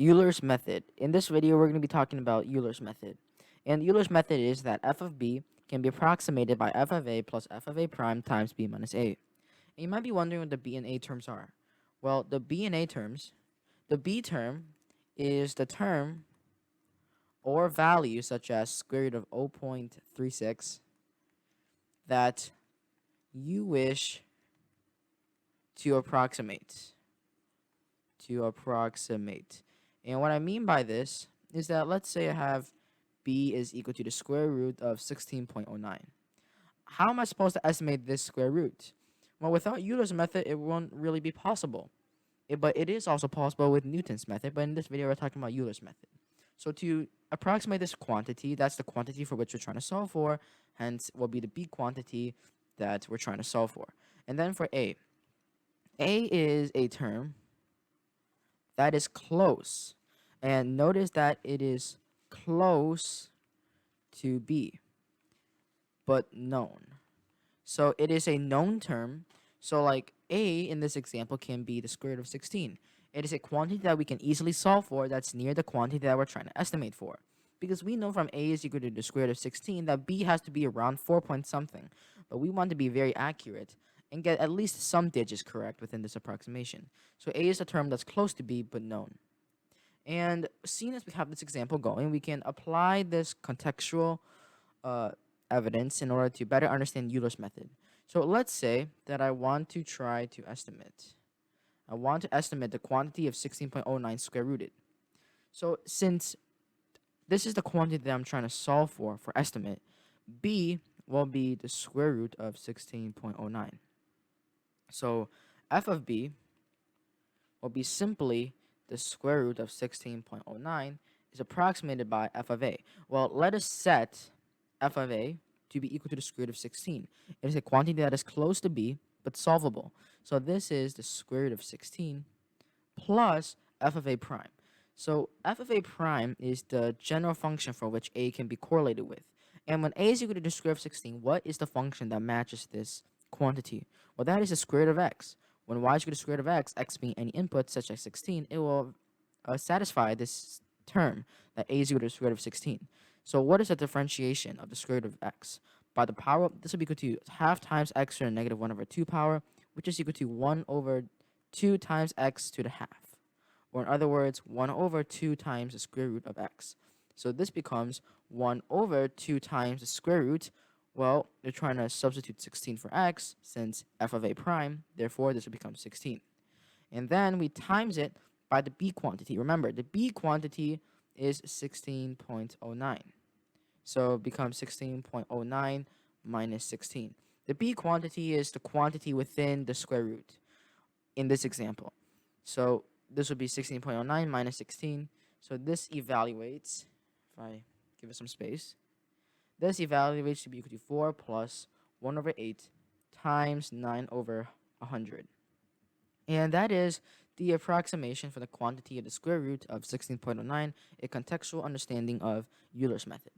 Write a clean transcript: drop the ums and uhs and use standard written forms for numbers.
Euler's method. In this video, we're going to be talking about Euler's method. And Euler's method is that f of b can be approximated by f of a plus f of a prime times b minus a. And you might be wondering what the b and a terms are. Well, the b and a terms, the b term is the term or value such as square root of 0.36 that you wish to approximate. And what I mean by this is that let's say I have b is equal to the square root of 16.09. How am I supposed to estimate this square root? Well, without Euler's method, it won't really be possible. But it is also possible with Newton's method, but in this video, we're talking about Euler's method. So to approximate this quantity, that's the quantity for which we're trying to solve for, hence will be the b quantity that we're trying to solve for. And then for a is a term that is close. And notice that it is close to b, but known. So it is a known term. So like a in this example can be the square root of 16. It is a quantity that we can easily solve for that's near the quantity that we're trying to estimate for. Because we know from a is equal to the square root of 16 that b has to be around 4 point something. But we want to be very accurate and get at least some digits correct within this approximation. So a is a term that's close to b but known. And seeing as we have this example going, we can apply this contextual evidence in order to better understand Euler's method. So let's say that I want to try to estimate. I want to estimate the quantity of 16.09 square rooted. So since this is the quantity that I'm trying to solve for estimate, b will be the square root of 16.09. So f of b will be simply the square root of 16.09 is approximated by f of a. Well, let us set f of a to be equal to the square root of 16. It is a quantity that is close to b, but solvable. So this is the square root of 16 plus f of a prime. So f of a prime is the general function for which a can be correlated with. And when a is equal to the square root of 16, what is the function that matches this quantity? Well, that is the square root of x. When y is equal to the square root of x being any input such as 16, it will satisfy this term that a is equal to the square root of 16. So what is the differentiation of the square root of x? By the power, this will be equal to half times x to the negative 1 over 2 power, which is equal to 1 over 2 times x to the half. Or in other words, 1 over 2 times the square root of x. So this becomes 1 over 2 times the square root. Well, they're trying to substitute 16 for x since f of a prime. Therefore, this will become 16. And then we times it by the b quantity. Remember, the b quantity is 16.09. So it becomes 16.09 minus 16. The b quantity is the quantity within the square root in this example. So this would be 16.09 minus 16. So this evaluates, if I give it some space, this evaluates to be equal to 4 plus 1 over 8 times 9 over 100. And that is the approximation for the quantity of the square root of 16.09, a contextual understanding of Euler's method.